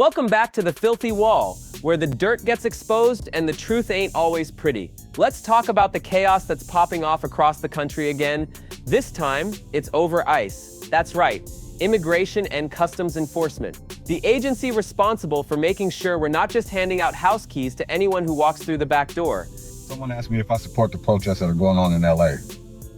Welcome back to the filthy wall, where the dirt gets exposed and the truth ain't always pretty. Let's talk about the chaos that's popping off across the country again. This time, it's over ICE. That's right, Immigration and Customs Enforcement. The agency responsible for making sure we're not just handing out house keys to anyone who walks through the back door. Someone asked me if I support the protests that are going on in LA.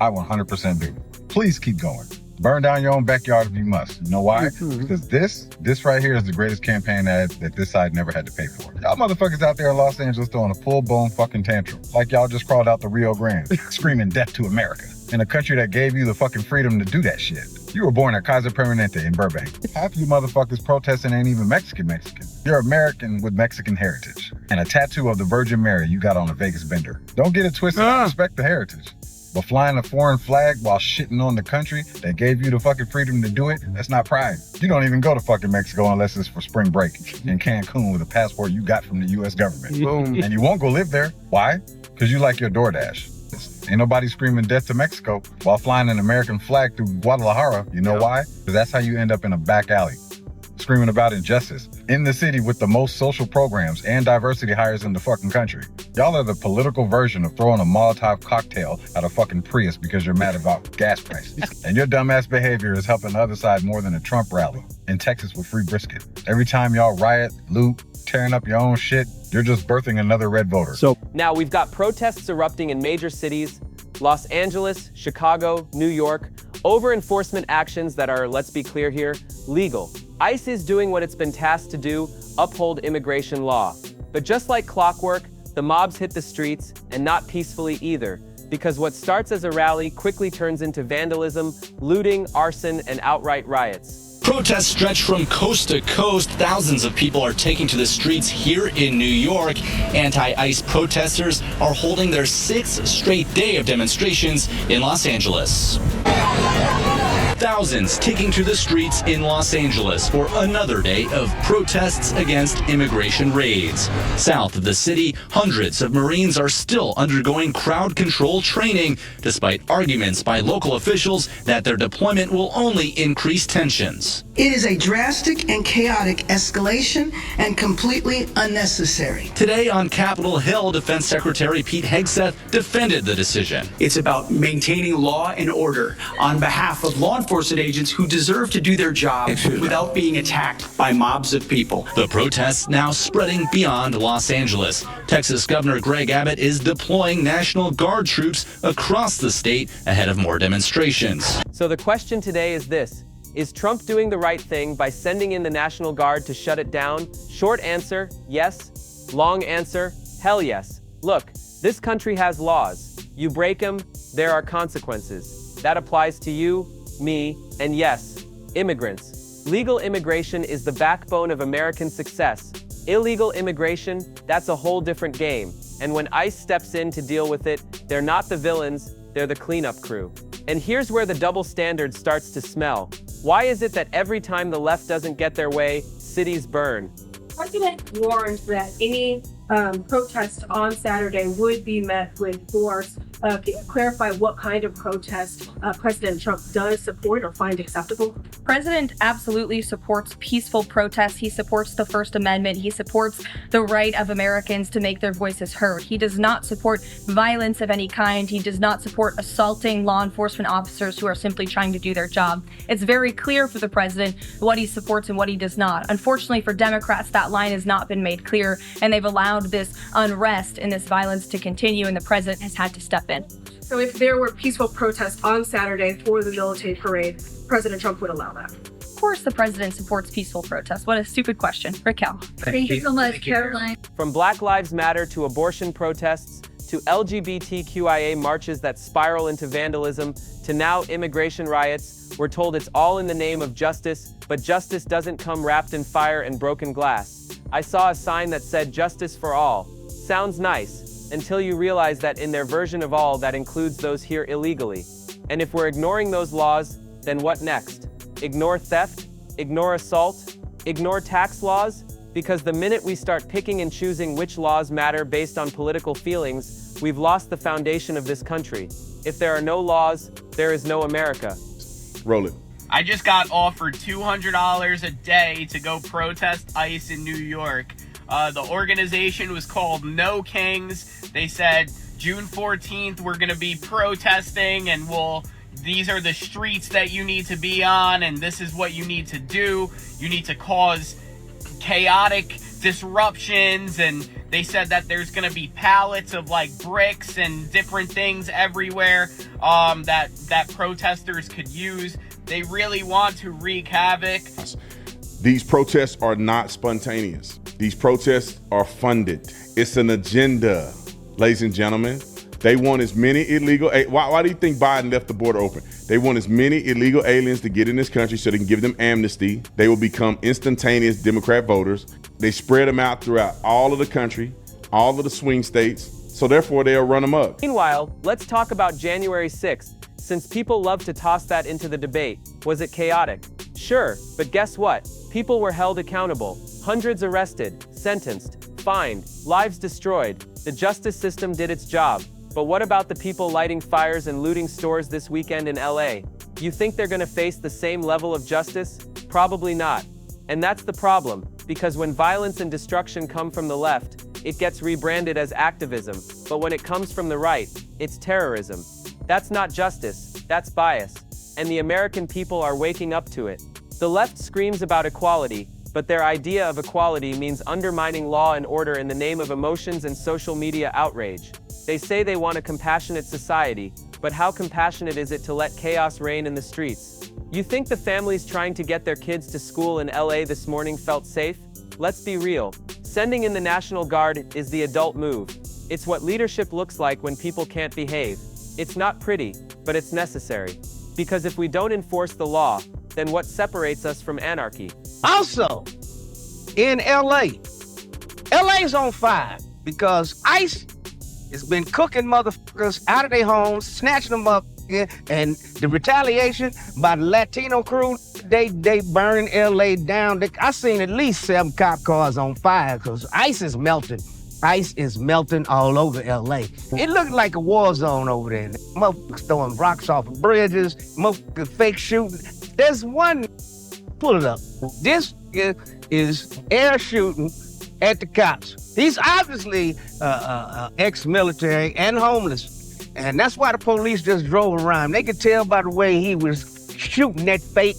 I 100% do. Please keep going. Burn down your own backyard if you must. You know why? Because this right here is the greatest campaign ad that this side never had to pay for. Y'all motherfuckers out there in Los Angeles throwing a full-blown fucking tantrum. Like y'all just crawled out the Rio Grande, screaming death to America. In a country that gave you the fucking freedom to do that shit. You were born at Kaiser Permanente in Burbank. Half of you motherfuckers protesting ain't even Mexican. You're American with Mexican heritage. And a tattoo of the Virgin Mary you got on a Vegas bender. Don't get it twisted, I respect the heritage. But flying a foreign flag while shitting on the country that gave you the fucking freedom to do it, that's not pride. You don't even go to fucking Mexico unless it's for spring break in Cancun with a passport you got from the US government. Boom. And you won't go live there. Why? Because you like your DoorDash. Ain't nobody screaming death to Mexico while flying an American flag through Guadalajara. You know why? Because that's how you end up in a back alley, screaming about injustice in the city with the most social programs and diversity hires in the fucking country. Y'all are the political version of throwing a Molotov cocktail at a fucking Prius because you're mad about gas prices. And your dumbass behavior is helping the other side more than a Trump rally in Texas with free brisket. Every time y'all riot, loot, tearing up your own shit, you're just birthing another red voter. So now we've got protests erupting in major cities, Los Angeles, Chicago, New York, over enforcement actions that are, let's be clear here, legal. ICE is doing what it's been tasked to do, uphold immigration law. But just like clockwork, the mobs hit the streets, and not peacefully either, because what starts as a rally quickly turns into vandalism, looting, arson, and outright riots. Protests stretch from coast to coast. Thousands of people are taking to the streets here in New York. Anti-ICE protesters are holding their 6th straight day of demonstrations in Los Angeles. Thousands taking to the streets in Los Angeles for another day of protests against immigration raids. South of the city, hundreds of Marines are still undergoing crowd control training, despite arguments by local officials that their deployment will only increase tensions. It is a drastic and chaotic escalation and completely unnecessary. Today on Capitol Hill, Defense Secretary Pete Hegseth defended the decision. It's about maintaining law and order on behalf of law enforcement agents who deserve to do their job without being attacked by mobs of people. The protests now spreading beyond Los Angeles. Texas Governor Greg Abbott is deploying National Guard troops across the state ahead of more demonstrations. So the question today is this: is Trump doing the right thing by sending in the National Guard to shut it down? Short answer, yes. Long answer, hell yes. Look, this country has laws. You break them, there are consequences. That applies to you, me, and yes, immigrants. Legal immigration is the backbone of American success. Illegal immigration, that's a whole different game. And when ICE steps in to deal with it, they're not the villains, they're the cleanup crew. And here's where the double standard starts to smell. Why is it that every time the left doesn't get their way, cities burn? The president warned that any protest on Saturday would be met with force. Clarify what kind of protest President Trump does support or find acceptable? President absolutely supports peaceful protests. He supports the First Amendment. He supports the right of Americans to make their voices heard. He does not support violence of any kind. He does not support assaulting law enforcement officers who are simply trying to do their job. It's very clear for the president what he supports and what he does not. Unfortunately for Democrats, that line has not been made clear, and they've allowed this unrest and this violence to continue, and the president has had to step in. So if there were peaceful protests on Saturday for the military parade, President Trump would allow that? Of course the president supports peaceful protests. What a stupid question. Raquel. Thank you so much, Caroline. From Black Lives Matter to abortion protests, to LGBTQIA marches that spiral into vandalism, to now immigration riots, we're told it's all in the name of justice, but justice doesn't come wrapped in fire and broken glass. I saw a sign that said justice for all. Sounds nice, until you realize that in their version of all, that includes those here illegally. And if we're ignoring those laws, then what next? Ignore theft? Ignore assault? Ignore tax laws? Because the minute we start picking and choosing which laws matter based on political feelings, we've lost the foundation of this country. If there are no laws, there is no America. Roll it. I just got offered $200 a day to go protest ICE in New York. The organization was called No Kings. They said June 14th we're going to be protesting, and these are the streets that you need to be on, and this is what you need to do. You need to cause chaotic disruptions, and they said that there's going to be pallets of like bricks and different things everywhere that protesters could use. They really want to wreak havoc. These protests are not spontaneous. These protests are funded. It's an agenda, ladies and gentlemen. They want as many illegal, why do you think Biden left the border open? They want as many illegal aliens to get in this country so they can give them amnesty. They will become instantaneous Democrat voters. They spread them out throughout all of the country, all of the swing states, so therefore they'll run them up. Meanwhile, let's talk about January 6th, since people love to toss that into the debate. Was it chaotic? Sure, but guess what? People were held accountable, hundreds arrested, sentenced, fined, lives destroyed. The justice system did its job. But what about the people lighting fires and looting stores this weekend in LA? You think they're gonna face the same level of justice? Probably not. And that's the problem, because when violence and destruction come from the left, it gets rebranded as activism, but when it comes from the right, it's terrorism. That's not justice, that's bias. And the American people are waking up to it. The left screams about equality, but their idea of equality means undermining law and order in the name of emotions and social media outrage. They say they want a compassionate society, but how compassionate is it to let chaos reign in the streets? You think the families trying to get their kids to school in LA this morning felt safe? Let's be real. Sending in the National Guard is the adult move. It's what leadership looks like when people can't behave. It's not pretty, but it's necessary. Because if we don't enforce the law, then what separates us from anarchy? Also, in LA's on fire because ICE has been cooking motherfuckers out of their homes, snatching them up, and the retaliation by the Latino crew, they burning LA down. I seen at least 7 cop cars on fire because ICE is melting. ICE is melting all over LA. It looked like a war zone over there. Motherfuckers throwing rocks off of bridges, motherfuckers fake shooting. There's one, pull it up. This is air shooting at the cops. He's obviously ex-military and homeless. And that's why the police just drove around. They could tell by the way he was shooting that fake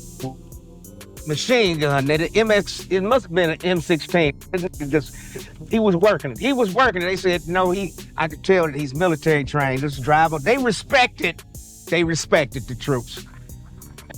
machine gun, that it must have been an M16. He was working. They said, no, I could tell that he's military trained. This driver, they respected the troops.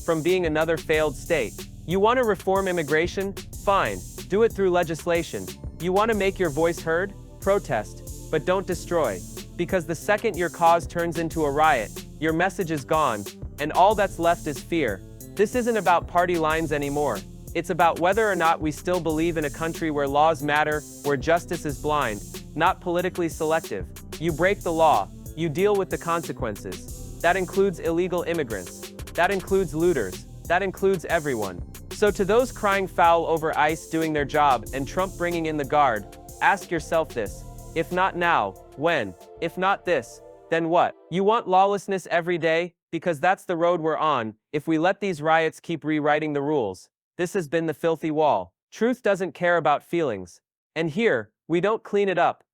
From being another failed state. You want to reform immigration? Fine, do it through legislation. You want to make your voice heard? Protest, but don't destroy. Because the second your cause turns into a riot, your message is gone, and all that's left is fear. This isn't about party lines anymore. It's about whether or not we still believe in a country where laws matter, where justice is blind, not politically selective. You break the law, you deal with the consequences. That includes illegal immigrants. That includes looters. That includes everyone. So to those crying foul over ICE doing their job and Trump bringing in the guard, ask yourself this. If not now, when? If not this, then what? You want lawlessness every day? Because that's the road we're on, if we let these riots keep rewriting the rules. This has been the filthy wall. Truth doesn't care about feelings. And here, we don't clean it up,